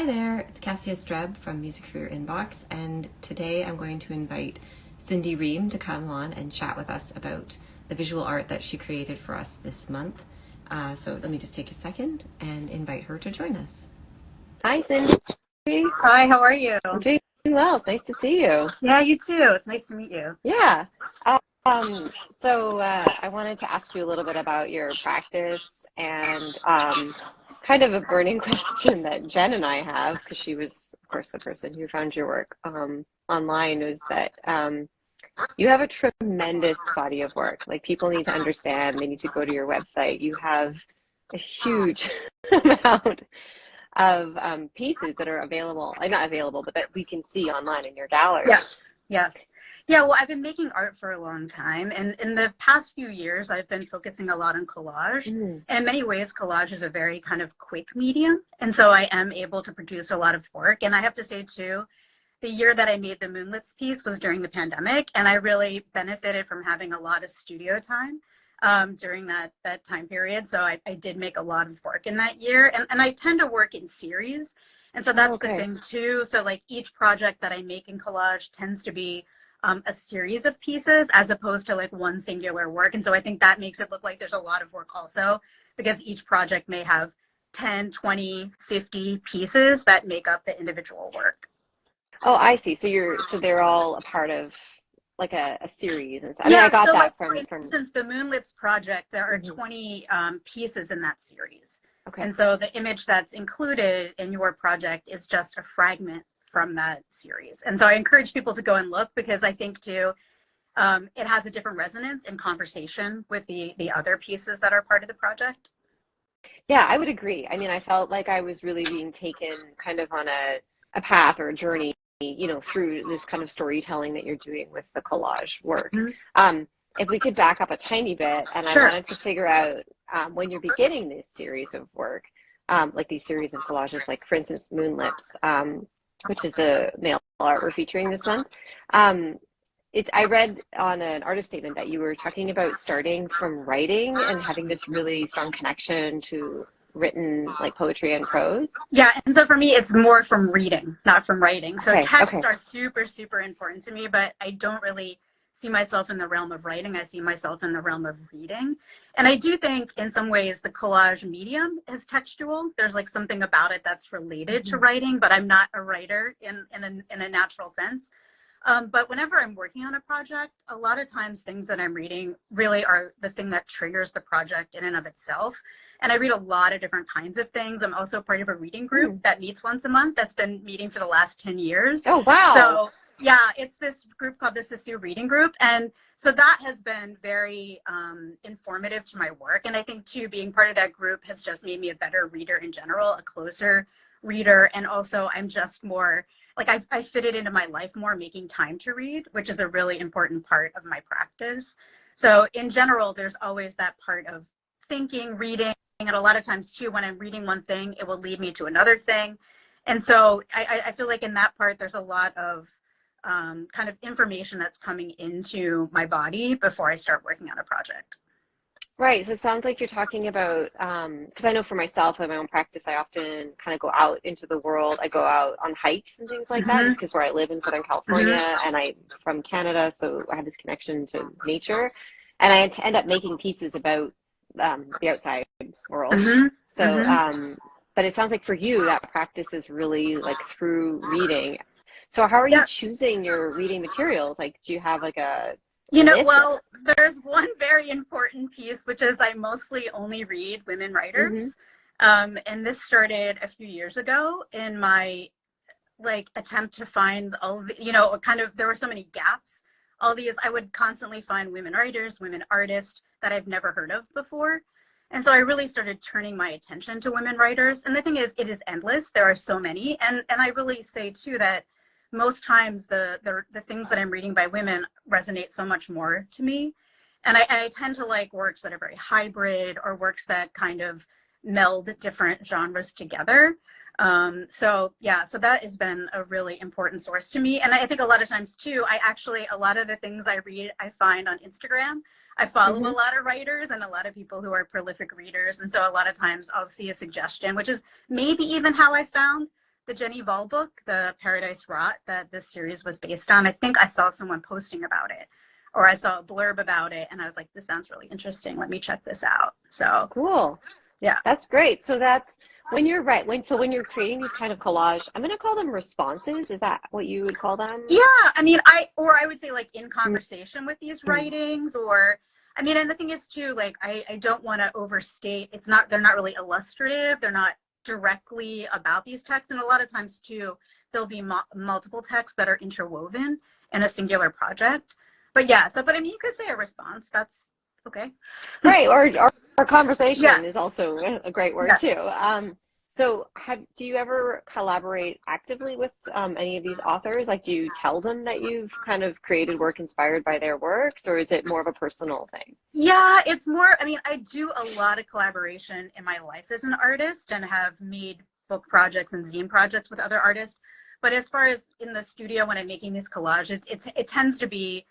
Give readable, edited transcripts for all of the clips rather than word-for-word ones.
there, it's Cassia Streb from Music for Your Inbox, and today I'm going to invite Cindy Rehm to come on and chat with us about the visual art that she created for us this month. So let me just take a second and invite her to join us. Hi, Cindy. Hi, how are you? I'm doing well. It's nice to see you. Yeah, you too. It's nice to meet you. Yeah. So I wanted to ask you a little bit about your practice and kind of a burning question that Jen and I have, because she was, of course, the person who found your work online, is that you have a tremendous body of work. Like, people need to understand, they need to go to your website. You have a huge amount of pieces that are available, not available, but that we can see online in your gallery. Yes. Yeah, well, I've been making art for a long time, and in the past few years, I've been focusing a lot on collage. And in many ways, collage is a very kind of quick medium, and so I am able to produce a lot of work. And I have to say, too, the year that I made the Moonlips piece was during the pandemic, and I really benefited from having a lot of studio time during that time period. So I did make a lot of work in that year, and I tend to work in series, and so that's the thing, too. So, like, each project that I make in collage tends to be a series of pieces as opposed to like one singular work. And so I think that makes it look like there's a lot of work also, because each project may have 10, 20, 50 pieces that make up the individual work. Oh, I see. So they're all a part of like a series. And I got that like, from. For instance, the Moonlips project, there are 20 pieces in that series. Okay. And so the image that's included in your project is just a fragment from that series. And so I encourage people to go and look, because I think, too, it has a different resonance in conversation with the other pieces that are part of the project. Yeah, I would agree. I mean, I felt like I was really being taken kind of on a path or a journey, through this kind of storytelling that you're doing with the collage work. If we could back up a tiny bit, and Sure. I wanted to figure out when you're beginning this series of work, like these series of collages, like, for instance, Moonlips, which is the male art we're featuring this month. I read on an artist statement that you were talking about starting from writing and having this really strong connection to written, like, poetry and prose. Yeah, and so for me, it's more from reading, not from writing. So texts are super, super important to me, but I don't really see myself in the realm of writing. I see myself in the realm of reading. And I do think in some ways the collage medium is textual. There's like something about it that's related to writing, but I'm not a writer in a natural sense. But whenever I'm working on a project, a lot of times things that I'm reading really are the thing that triggers the project in and of itself. And I read a lot of different kinds of things. I'm also part of a reading group that meets once a month that's been meeting for the last 10 years. Oh, wow. So yeah, it's this group called the Sisu Reading Group. And so that has been very informative to my work. And I think, too, being part of that group has just made me a better reader in general, a closer reader. And also I'm just more, like, I fit it into my life more, making time to read, which is a really important part of my practice. So in general, there's always that part of thinking, reading, and a lot of times, too, when I'm reading one thing, it will lead me to another thing. And so I feel like in that part, there's a lot of kind of information that's coming into my body before I start working on a project. Right. So it sounds like you're talking about, because I know for myself in my own practice, I often kind of go out into the world. I go out on hikes and things like that, just because where I live in Southern California, and I'm from Canada, so I have this connection to nature. And I end up making pieces about the outside world. So, but it sounds like for you, that practice is really like through reading. So how are you choosing your reading materials? Like, do you have like a well, there's one very important piece, which is I mostly only read women writers. And this started a few years ago in my attempt to find all the, there were so many gaps. All these, I would constantly find women writers, women artists that I've never heard of before. And so I really started turning my attention to women writers. And the thing is, it is endless. There are so many. And I really say, too, that most times the things that I'm reading by women resonate so much more to me. And I tend to like works that are very hybrid, or works that kind of meld different genres together. So that has been a really important source to me. And I think a lot of times, too, a lot of the things I read, I find on Instagram. I follow a lot of writers and a lot of people who are prolific readers. And so a lot of times I'll see a suggestion, which is maybe even how I found the Jenny Vol book, The Paradise Rot, that this series was based on. I think I saw someone posting about it, or I saw a blurb about it, and I was like, this sounds really interesting. Let me check this out. So Cool. yeah. That's great. So that's when you're when you're creating these kind of collage, I'm going to call them responses. Is that what you would call them? Yeah, I mean, I would say like in conversation with these writings, or I mean, and the thing is too, like I don't want to overstate. They're not really illustrative. They're not directly about these texts, and a lot of times too, there'll be multiple texts that are interwoven in a singular project. But yeah, but I mean, you could say a response. That's okay. Right, or conversation Yeah. is also a great word too. So do you ever collaborate actively with any of these authors? Like, do you tell them that you've kind of created work inspired by their works, or is it more of a personal thing? Yeah, it's more, I mean, I do a lot of collaboration in my life as an artist and have made book projects and zine projects with other artists. But as far as in the studio when I'm making these collages, it tends to be,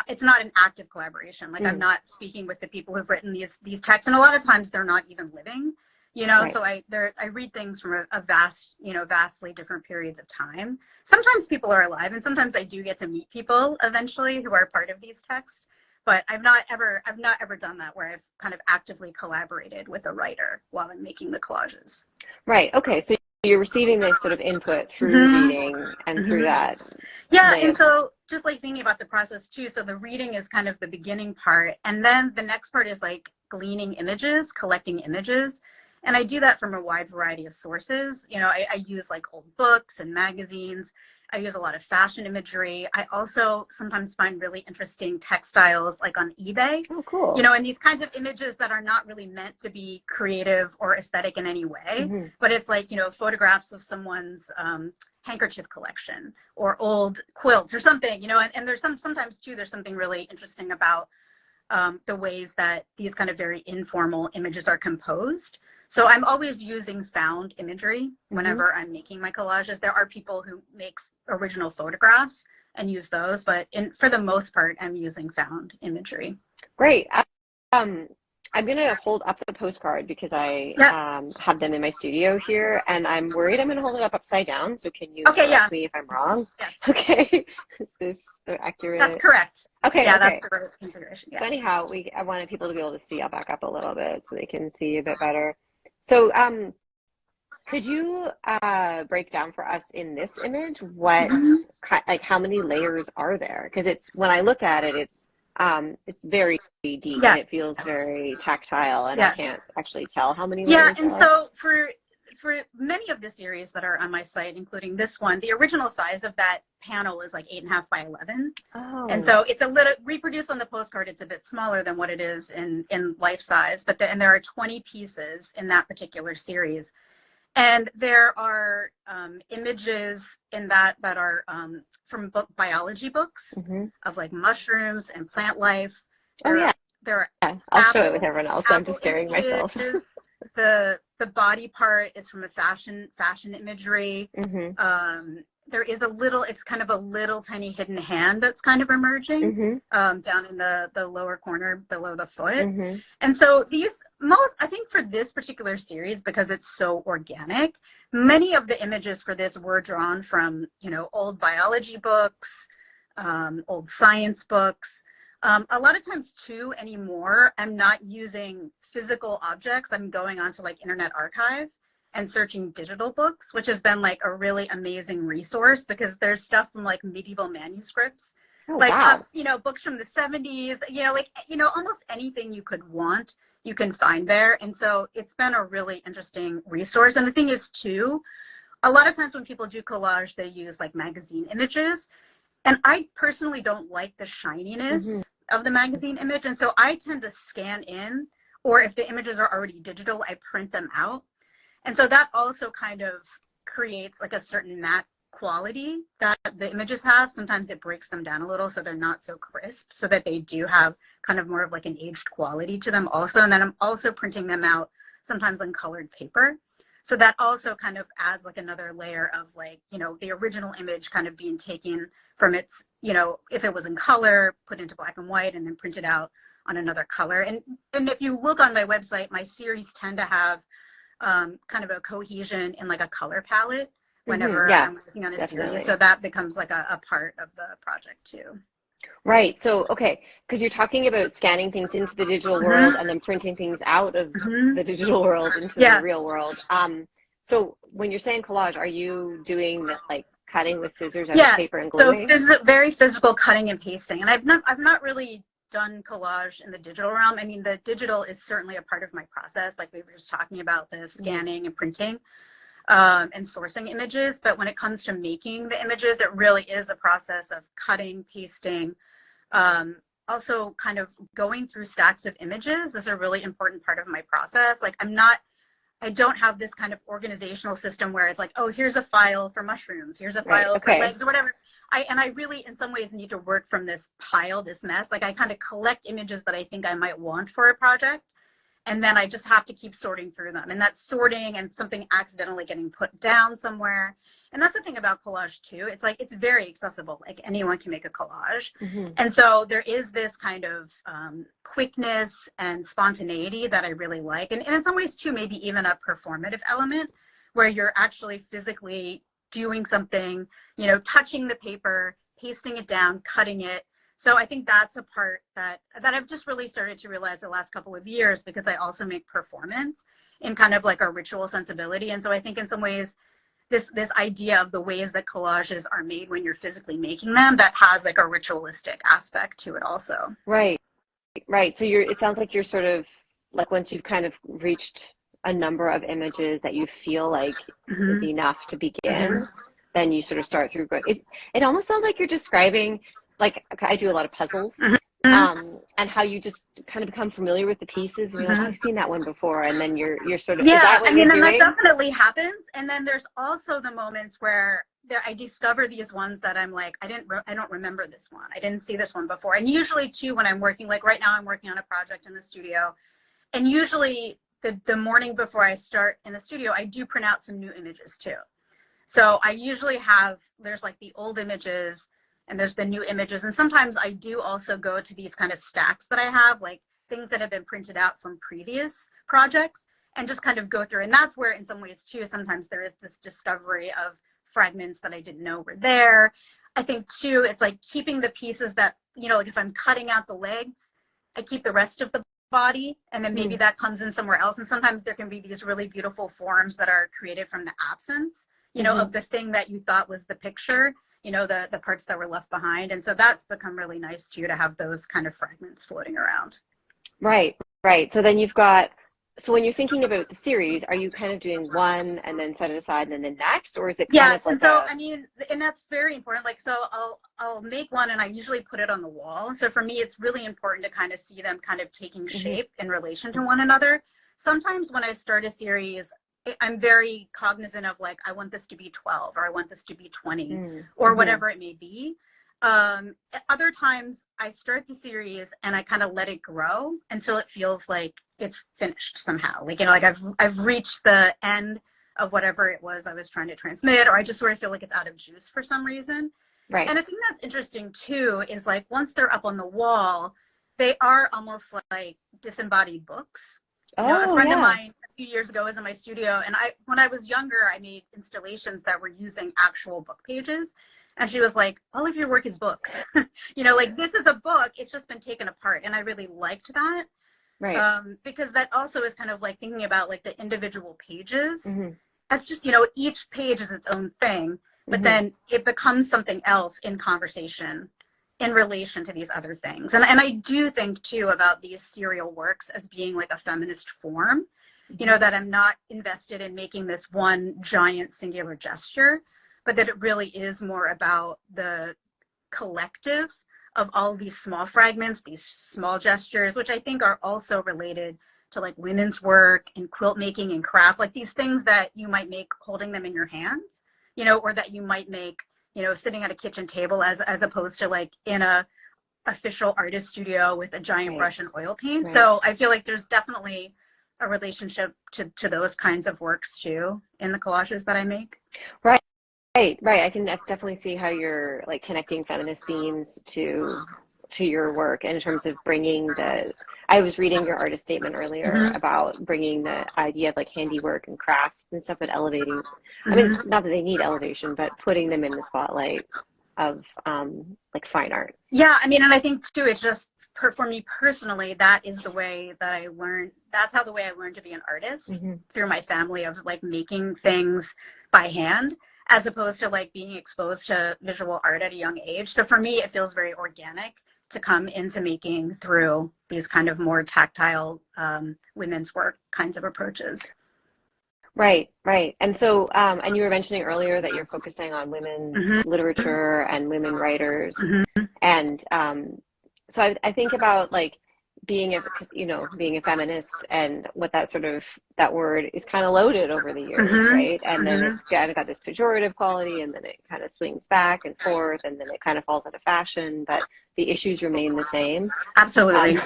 it's not an active collaboration. Like I'm not speaking with the people who've written these texts, and a lot of times they're not even living, you know. Right. So I read things from a vastly different periods of time. Sometimes people are alive, and sometimes I do get to meet people eventually who are part of these texts. But I've not ever done that where I've kind of actively collaborated with a writer while I'm making the collages. Right. Okay. So you're receiving this sort of input through reading and through that. Yeah, and so just like thinking about the process too, so the reading is kind of the beginning part, and then the next part is like gleaning images, collecting images, and I do that from a wide variety of sources. You know, I use like old books and magazines. I use a lot of fashion imagery. I also sometimes find really interesting textiles like on eBay. Oh, cool. You know, and these kinds of images that are not really meant to be creative or aesthetic in any way, but it's like, you know, photographs of someone's handkerchief collection or old quilts or something, you know, and there's sometimes too, there's something really interesting about the ways that these kind of very informal images are composed. So I'm always using found imagery whenever I'm making my collages. There are people who make original photographs and use those, but for the most part, I'm using found imagery. Great. I'm going to hold up the postcard because I have them in my studio here, and I'm worried I'm going to hold it up upside down. So can you correct me if I'm wrong? Yes. Okay. Is this accurate? That's correct. Okay. Yeah, okay. That's the right configuration. Yeah. So anyhow, I wanted people to be able to see. I'll back up a little bit so they can see a bit better. So could you break down for us in this image what like how many layers are there? Because when I look at it, it's very deep and it feels very tactile, and I can't actually tell how many layers Yeah, and are. so for many of the series that are on my site, including this one, the original size of that panel is like 8.5 by 11. Oh. And so it's a little reproduced on the postcard. It's a bit smaller than what it is in life size, but there are 20 pieces in that particular series. And there are images in that are from biology books of like mushrooms and plant life. There are I'll show it with everyone else. I'm just scaring myself. The body part is from a fashion imagery. There is it's kind of a little tiny hidden hand that's kind of emerging down in the lower corner below the foot. And so I think for this particular series, because it's so organic, many of the images for this were drawn from, you know, old biology books, old science books. A lot of times too anymore, I'm not using physical objects. I'm going onto like Internet Archive and searching digital books, which has been like a really amazing resource because there's stuff from like medieval manuscripts, you know, books from the 70s, you know, like, you know, almost anything you could want, you can find there. And so it's been a really interesting resource. And the thing is too, a lot of times when people do collage, they use like magazine images. And I personally don't like the shininess of the magazine image. And so I tend to scan in, or if the images are already digital, I print them out. And so that also kind of creates like a certain matte quality that the images have. Sometimes it breaks them down a little so they're not so crisp, so that they do have kind of more of like an aged quality to them also. And then I'm also printing them out sometimes on colored paper. So that also kind of adds like another layer of like, you know, the original image kind of being taken from its, you know, if it was in color, put into black and white and then printed out on another color. And if you look on my website, my series tend to have kind of a cohesion in like a color palette whenever Yeah, I'm working on a definitely. series. So that becomes like a part of the project too. Right. So, okay, because you're talking about scanning things into the digital world Mm-hmm. and then printing things out of Mm-hmm. the digital world into the Yeah. real world. So when you're saying collage, are you doing the, like cutting with scissors out of Yes. paper and So gluing? very physical cutting and pasting. And I've not really done collage in the digital realm. I mean, the digital is certainly a part of my process. Like we were just talking about the scanning and printing and sourcing images. But when it comes to making the images, it really is a process of cutting, pasting, also kind of going through stacks of images is a really important part of my process. Like I don't have this kind of organizational system where it's like, oh, here's a file for mushrooms, here's a Right. file for Okay. legs or whatever. I really, in some ways, need to work from this pile, this mess. Like I kind of collect images that I think I might want for a project, and then I just have to keep sorting through them. And that's sorting and something accidentally getting put down somewhere. And that's the thing about collage too. It's like it's very accessible. Like anyone can make a collage. And so there is this kind of quickness and spontaneity that I really like. And in some ways too, maybe even a performative element where you're actually physically doing something, touching the paper, pasting it down, cutting it. So I think that's a part that I've just really started to realize the last couple of years because I also make performance in kind of like a ritual sensibility. And so I think in some ways this idea of the ways that collages are made when you're physically making them, that has like a ritualistic aspect to it also. Right. Right. So it sounds like you're sort of like once you've kind of reached a number of images that you feel like is enough to begin, then you sort of start through. It almost sounds like you're describing, like I do a lot of puzzles, and how you just kind of become familiar with the pieces, and you're like, oh, I've seen that one before, and then you're sort of, is that what you're doing? And that definitely happens. And then there's also the moments where I discover these ones that I'm like, I don't remember this one. I didn't see this one before. And usually too, when I'm working, like right now I'm working on a project in the studio, and usually the morning before I start in the studio, I do print out some new images too. So I usually there's like the old images and there's the new images. And sometimes I do also go to these kind of stacks that I have, like things that have been printed out from previous projects, and just kind of go through. And that's where in some ways too, sometimes there is this discovery of fragments that I didn't know were there. I think too, it's like keeping the pieces that, like if I'm cutting out the legs, I keep the rest of the body, and then maybe that comes in somewhere else. And sometimes there can be these really beautiful forms that are created from the absence, of the thing that you thought was the picture, the parts that were left behind. And so that's become really nice too, to have those kind of fragments floating around. Right. So then so when you're thinking about the series, are you kind of doing one and then set it aside and then the next, or is it kind of like and so, and that's very important. Like, so I'll make one and I usually put it on the wall. So for me, it's really important to kind of see them kind of taking shape in relation to one another. Sometimes when I start a series, I'm very cognizant of like, I want this to be 12 or I want this to be 20 or whatever it may be. Other times I start the series and I kind of let it grow until it feels like it's finished somehow. Like, like I've reached the end of whatever it was I was trying to transmit, or I just sort of feel like it's out of juice for some reason. Right. And the thing that's interesting too is like once they're up on the wall, they are almost like disembodied books. A friend of mine a few years ago was in my studio, and when I was younger, I made installations that were using actual book pages. And she was like, all of your work is books. Like this is a book, it's just been taken apart. And I really liked that. Right. Because that also is kind of like thinking about like the individual pages. That's just, each page is its own thing, but then it becomes something else in conversation in relation to these other things. And I do think too about these serial works as being like a feminist form, that I'm not invested in making this one giant singular gesture, but that it really is more about the collective of all these small fragments, these small gestures, which I think are also related to like women's work and quilt making and craft, like these things that you might make holding them in your hands, or that you might make, sitting at a kitchen table as opposed to like in a official artist studio with a giant brush and oil paint. So I feel like there's definitely a relationship to those kinds of works too in the collages that I make. Right. I can definitely see how you're like connecting feminist themes to to your work in terms of bringing I was reading your artist statement earlier about bringing the idea of like handiwork and crafts and stuff and elevating. I mean, not that they need elevation, but putting them in the spotlight of like fine art. Yeah, I mean, and I think too, it's just for me personally, that is the way that I learned. That's how the way I learned to be an artist, through my family of like making things by hand, as opposed to like being exposed to visual art at a young age. So for me, it feels very organic to come into making through these kind of more tactile women's work kinds of approaches. Right. And so, and you were mentioning earlier that you're focusing on women's literature and women writers. And so I think about like being a feminist and what that word is kind of loaded over the years, right? And then it's kind of got this pejorative quality, and then it kind of swings back and forth, and then it kind of falls out of fashion, but the issues remain the same. Absolutely.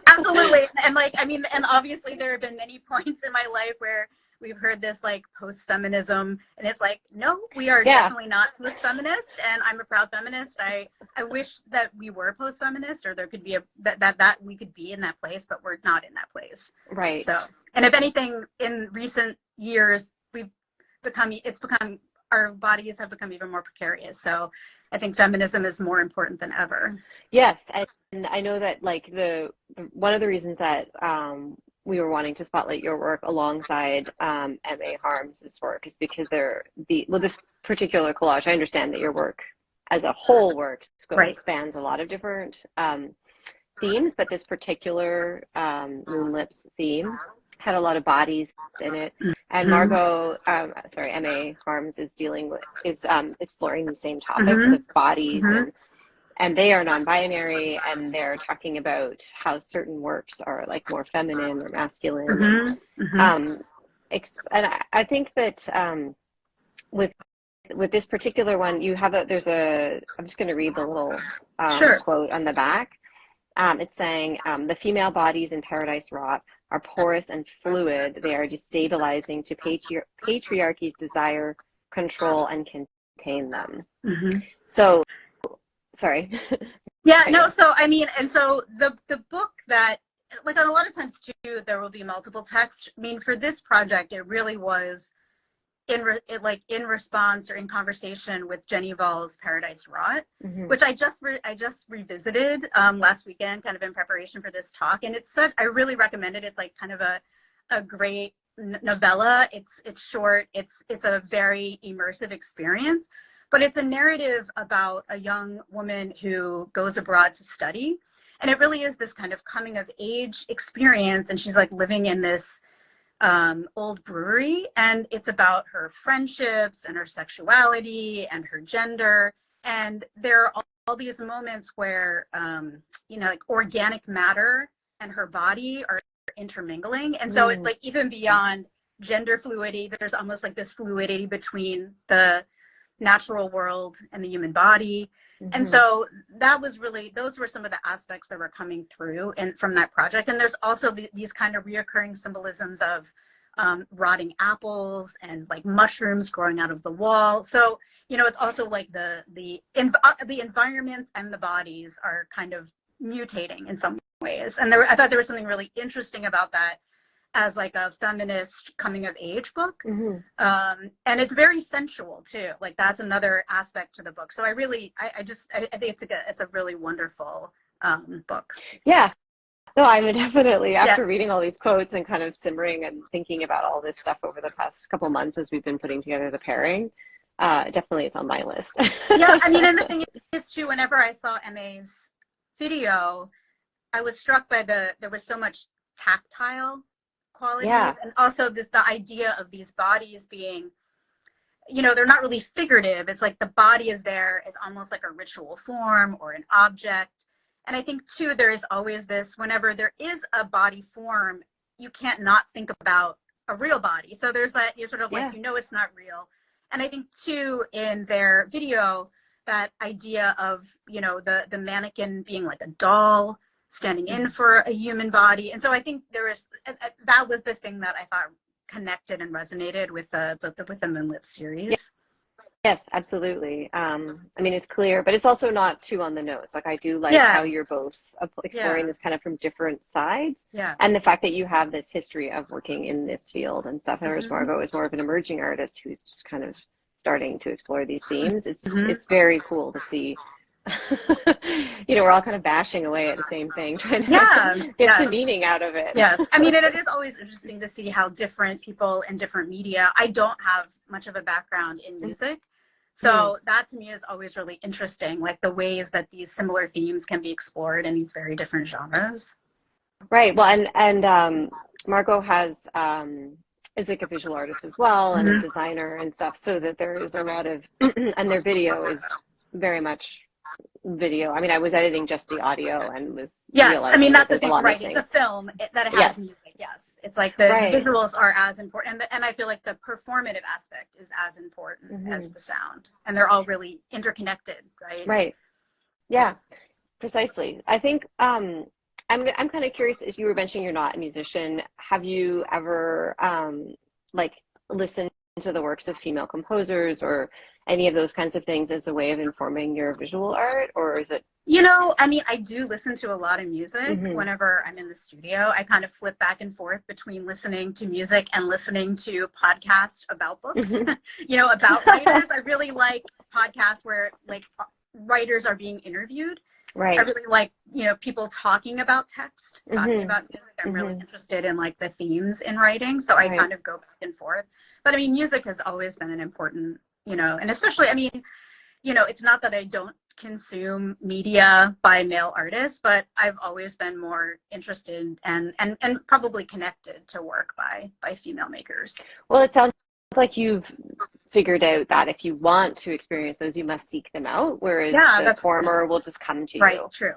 Absolutely. And like, I mean, and obviously there have been many points in my life where we've heard this like post-feminism, and it's like, no, we are definitely not post-feminist, and I'm a proud feminist. I wish that we were post-feminist, or there could be that we could be in that place, but we're not in that place. Right. So, and if anything, in recent years, our bodies have become even more precarious. So I think feminism is more important than ever. Yes, and I know that like one of the reasons that we were wanting to spotlight your work alongside M.A. Harms's work is because this particular collage, I understand that your work as a whole spans a lot of different themes, but this particular Moonlips theme had a lot of bodies in it. And M.A. Harms is exploring the same topics of bodies, and they are non-binary, and they're talking about how certain works are like more feminine or masculine. And I think that with this particular one, I'm just going to read the little quote on the back. It's saying, the female bodies in Paradise Rot are porous and fluid. They are destabilizing to patriarchy's desire, control, and contain them. So, sorry. Yeah, no, so I mean, and so the book that, like a lot of times too, there will be multiple texts. I mean, for this project, it really was in response or in conversation with Jenny Vall's Paradise Rot, which I just revisited last weekend, kind of in preparation for this talk, and I really recommend it. It's like kind of a great novella. It's short. It's a very immersive experience, but it's a narrative about a young woman who goes abroad to study, and it really is this kind of coming of age experience, and she's like living in this old brewery, and it's about her friendships and her sexuality and her gender, and there are all these moments where like organic matter and her body are intermingling, and so it's like even beyond gender fluidity, there's almost like this fluidity between the natural world and the human body. And so those were some of the aspects that were coming through and from that project. And there's also these kind of reoccurring symbolisms of rotting apples and like mushrooms growing out of the wall. So, it's also like the environments and the bodies are kind of mutating in some ways. And I thought there was something really interesting about that as like a feminist coming of age book. And it's very sensual too. Like that's another aspect to the book. So I think it's a really wonderful book. Yeah. No, I would definitely, after reading all these quotes and kind of simmering and thinking about all this stuff over the past couple months as we've been putting together the pairing, definitely it's on my list. Yeah, I mean, and the thing is too, whenever I saw MA's video, I was struck by there was so much tactile qualities, and also the idea of these bodies being, they're not really figurative. It's like the body is there as almost like a ritual form or an object. And I think too, there is always this, whenever there is a body form, you can't not think about a real body. So there's that, you're sort of like, it's not real. And I think too, in their video, that idea of, the mannequin being like a doll, standing in for a human body. And so I think that was the thing that I thought connected and resonated with the Moonlips series. Yes, absolutely. I mean, it's clear, but it's also not too on the nose. Like, I do like Yeah, how you're both exploring yeah, this kind of from different sides, yeah. and the fact that you have this history of working in this field and stuff. Whereas Hmm. Margot is more of an emerging artist who's just kind of starting to explore these themes. Hmm. It's very cool to see. We're all kind of bashing away at the same thing, trying Yeah, to get some yes. meaning out of it. Yes. I mean, it is always interesting to see how different people in different media. I don't have much of a background in music. Mhm. So that to me is always really interesting, like the ways that these similar themes can be explored in these very different genres. Right. Well, and Margot has is like a visual artist as well and a Hmm. designer and stuff, so that there is a lot of and their video is very much video. I mean, I was editing just the audio and was Yes. I mean, realizing that that's the there's a thing, lot right? It's missing. a film that it has Yes. music. Yes. It's like the Right. visuals are as important. And I feel like the performative aspect is as important as Hmm. the sound. And they're all really interconnected, right? Right. Yeah. Yeah. Precisely. I think I'm kind of curious, as you were mentioning you're not a musician, have you ever like listened to the works of female composers or any of those kinds of things as a way of informing your visual art, or is it? I mean, I do listen to a lot of music Hmm. whenever I'm in the studio. I kind of flip back and forth between listening to music and listening to podcasts about books, Hmm. about writers. I really like podcasts where like writers are being interviewed. I Right. really like, people talking about text, talking Hmm. about music. I'm really Hmm. interested in like the themes in writing. So I Right. kind of go back and forth. But I mean, music has always been an important, and especially, I mean, it's not that I don't consume media by male artists, but I've always been more interested and probably connected to work by female makers. Well, it sounds like you've figured out that if you want to experience those, you must seek them out, whereas Yeah, the that's former will just come to right. you. True.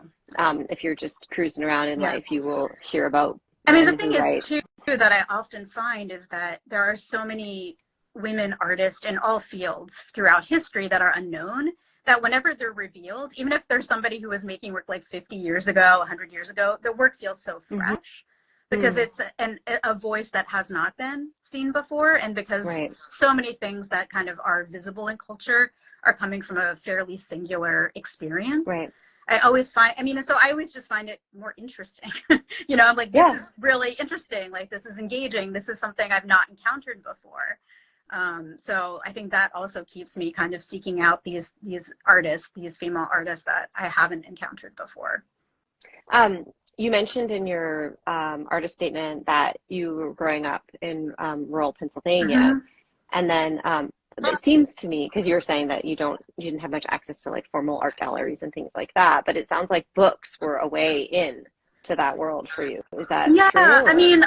If you're just cruising around in Yeah. life, you will hear about I mean, the men thing who is write. too that I often find is that there are so many women artists in all fields throughout history that are unknown that whenever they're revealed, even if there's somebody who was making work like 50 years ago, 100 years ago, the work feels so Hmm. fresh because it's a voice that has not been seen before, and because Right. so many things that kind of are visible in culture are coming from a fairly singular experience. Right. I always find, I mean, so I always just find it more interesting. I'm like, this Yeah. is really interesting. Like, this is engaging. This is something I've not encountered before. So I think that also keeps me kind of seeking out these artists, these female artists that I haven't encountered before. You mentioned in your artist statement that you were growing up in rural Pennsylvania, Hmm. and then it seems to me, because you were saying that you didn't have much access to like formal art galleries and things like that, but it sounds like books were a way in to that world for you. Is that Yeah, true? I Or? mean,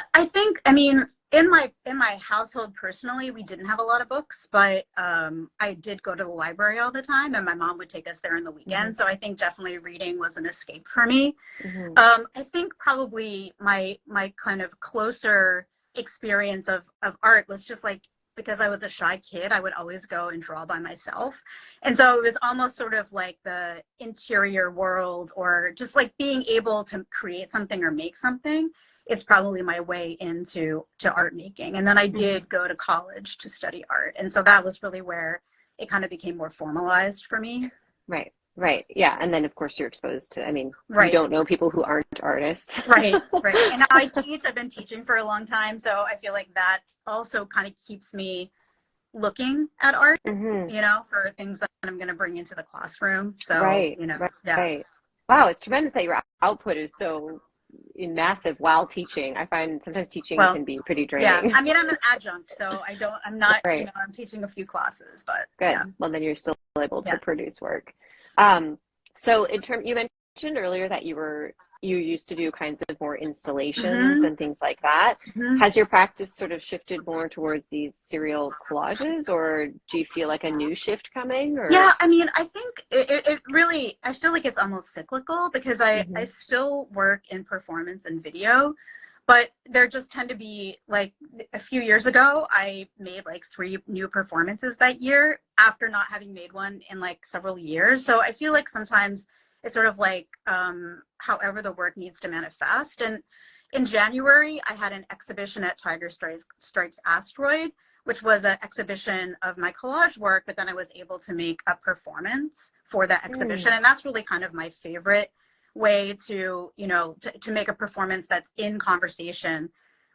I mean, in my household personally, we didn't have a lot of books, but I did go to the library all the time, and my mom would take us there on the Hmm. weekend. So I think definitely reading was an escape for me. Hmm. I think probably my kind of closer experience of art was just like because I was a shy kid, I would always go and draw by myself. And so it was almost sort of like the interior world or just like being able to create something or make something is probably my way into art making. And then I Hmm. did go to college to study art. And so that was really where it kind of became more formalized for me. Right. Right. Yeah. And then of course you're exposed to, I mean, you Right. don't know people who aren't artists. Right, right. And now I teach. I've been teaching for a long time, so I feel like that also kind of keeps me looking at art, Hmm. for things that I'm going to bring into the classroom. So, Right. Right. yeah. Right. Wow, it's tremendous that your output is so massive while teaching. I find sometimes teaching Well, can be pretty yeah. draining. I mean, I'm an adjunct, so I'm not, Right. I'm teaching a few classes, but yeah, Good. Well, then you're still able to yeah. produce work. So you mentioned earlier that you used to do kinds of more installations Hmm. and things like that. Hmm. Has your practice sort of shifted more towards these serial collages, or do you feel like a new shift coming? Or Yeah, I mean, I think it really, I feel like it's almost cyclical because I hmm. still work in performance and video, but there just tend to be like a few years ago, I made like 3 new performances that year after not having made one in like several years. So I feel like sometimes it's sort of like however the work needs to manifest. And in January, I had an exhibition at Tiger Strikes Asteroid which was an exhibition of my collage work, but then I was able to make a performance for that exhibition. And that's really kind of my favorite way to, to make a performance that's in conversation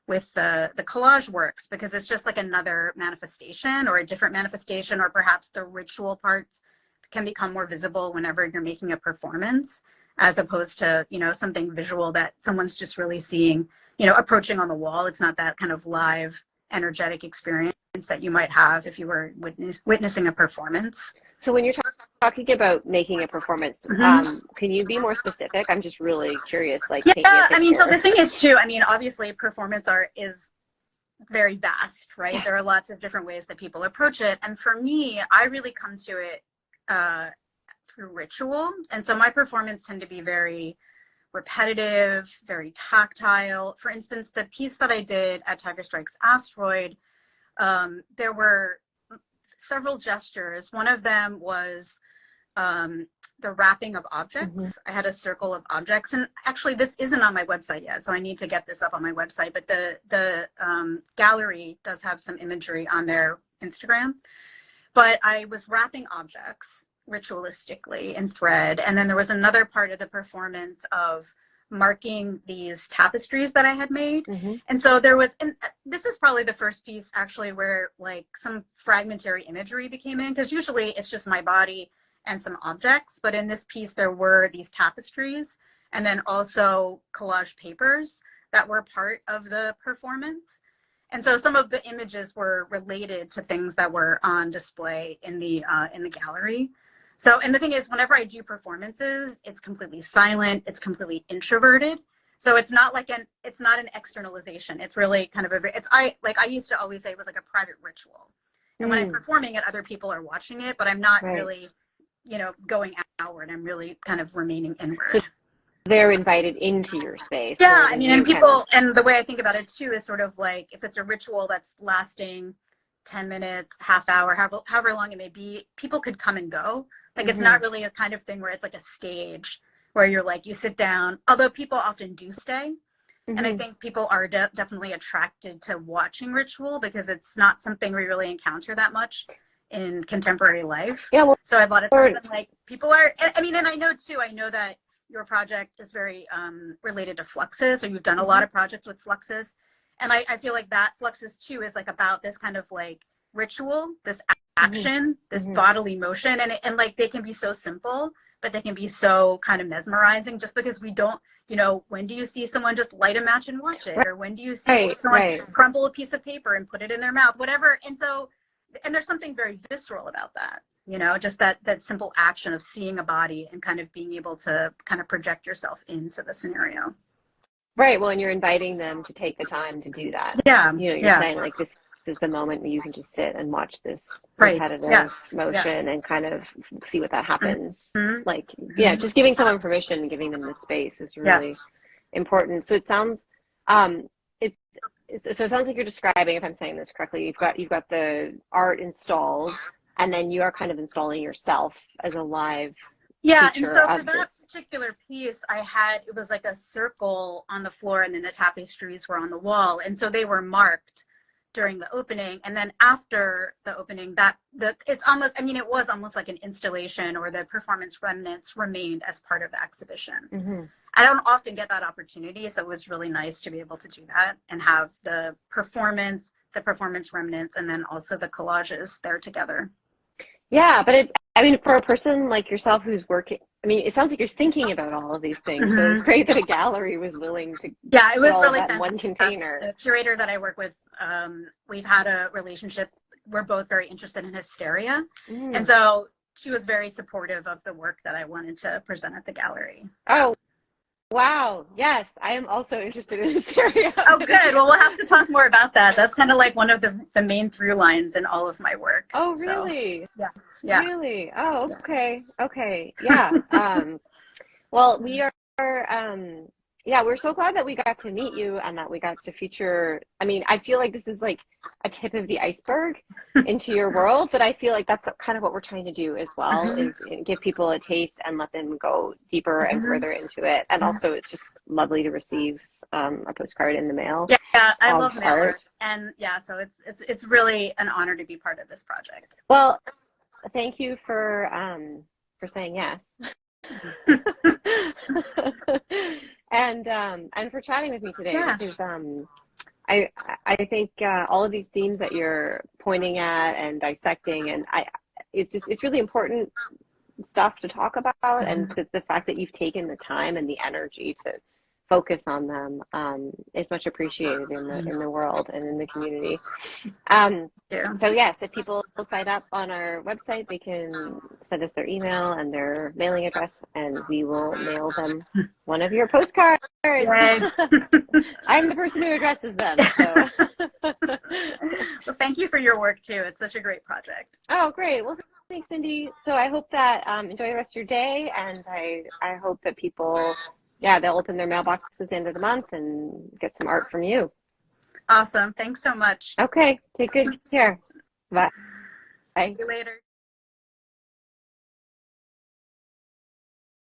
with the collage works, because it's just like another manifestation or a different manifestation, or perhaps the ritual parts can become more visible whenever you're making a performance, as opposed to, something visual that someone's just really seeing, approaching on the wall. It's not that kind of live, energetic experience that you might have if you were witnessing a performance. So when you're talking about making a performance, can you be more specific? I'm just really curious, Yeah, I mean, so the thing is too, obviously performance art is very vast, right? There are lots of different ways that people approach it. And for me, I really come to it through ritual. And so my performance tend to be very repetitive, very tactile. For instance, the piece that I did at Tiger Strikes Asteroid, there were several gestures. One of them was the wrapping of objects. I had a circle of objects, and actually this isn't on my website yet, so I need to get this up on my website, but the gallery does have some imagery on their Instagram. But I was wrapping objects ritualistically in thread, and then there was another part of the performance of marking these tapestries that I had made. And so there was, and this is probably the first piece actually where like some fragmentary imagery became in, because usually it's just my body and some objects, but in this piece there were these tapestries and then also collage papers that were part of the performance. And so some of the images were related to things that were on display in the gallery. So, and the thing is, whenever I do performances, it's completely silent, it's completely introverted. So it's not an externalization. It's really kind of I used to always say it was like a private ritual. And when I'm performing it, other people are watching it, but I'm not really, going outward. I'm really kind of remaining inward. So they're invited into your space. Yeah, I mean, and people, and the way I think about it too is sort of like, if it's a ritual that's lasting 10 minutes, half hour, however long it may be, people could come and go. Like, it's not really a kind of thing where it's like a stage where you're like, you sit down, although people often do stay. And I think people are definitely attracted to watching ritual because it's not something we really encounter that much in contemporary life. Yeah. Well, so a lot of times I'm like, people are, I mean, and I know that your project is very related to Fluxus, or you've done a lot of projects with Fluxus. And I feel like that Fluxus too is like about this kind of like ritual, this action, this bodily motion. And like, they can be so simple, but they can be so kind of mesmerizing, just because we don't, when do you see someone just light a match and watch it? Or when do you see someone crumple a piece of paper and put it in their mouth, whatever. And there's something very visceral about that, just that simple action of seeing a body and kind of being able to kind of project yourself into the scenario. Right. Well, and you're inviting them to take the time to do that. Yeah. You're saying like, this is the moment where you can just sit and watch this repetitive motion and kind of see what that happens. Like, just giving someone permission and giving them the space is really important. So it sounds, it sounds like you're describing, if I'm saying this correctly, you've got the art installed, and then you are kind of installing yourself as a live and so for that particular piece, it was like a circle on the floor, and then the tapestries were on the wall, and so they were marked during the opening. And then after the opening, it was almost like an installation, or the performance remnants remained as part of the exhibition. I don't often get that opportunity, so it was really nice to be able to do that and have the performance remnants, and then also the collages there together. Yeah, but for a person like yourself who's working, it sounds like you're thinking about all of these things. So it's great that a gallery was willing to it was really that in one container. The curator that I work with, we've had a relationship. We're both very interested in hysteria. And so she was very supportive of the work that I wanted to present at the gallery. Oh, wow. Yes, I am also interested in hysteria. Oh, good. Well, we'll have to talk more about that. That's kind of like one of the main through lines in all of my work. Oh, really? So, yes. Yeah. Really? Oh, okay. Okay. Yeah. Well, we are yeah, we're so glad that we got to meet you and that we got to feature. I mean, I feel like this is like a tip of the iceberg into your world, but I feel like that's kind of what we're trying to do as well, is give people a taste and let them go deeper and further into it. And also, it's just lovely to receive a postcard in the mail. Yeah, I love mailers, art. and yeah, so it's really an honor to be part of this project. Well, thank you for saying yes. And for chatting with me today, because I think all of these themes that you're pointing at and dissecting, and it's really important stuff to talk about, and the fact that you've taken the time and the energy to focus on them is much appreciated in the world and in the community. So yes, if people sign up on our website, they can send us their email and their mailing address, and we will mail them one of your postcards. I'm the person who addresses them. So. Well, thank you for your work too. It's such a great project. Oh, great. Well, thanks, Cindy. So I hope that enjoy the rest of your day, and I hope that people, they'll open their mailboxes at the end of the month and get some art from you. Awesome. Thanks so much. Okay. Take good care. Bye. Bye. See you later.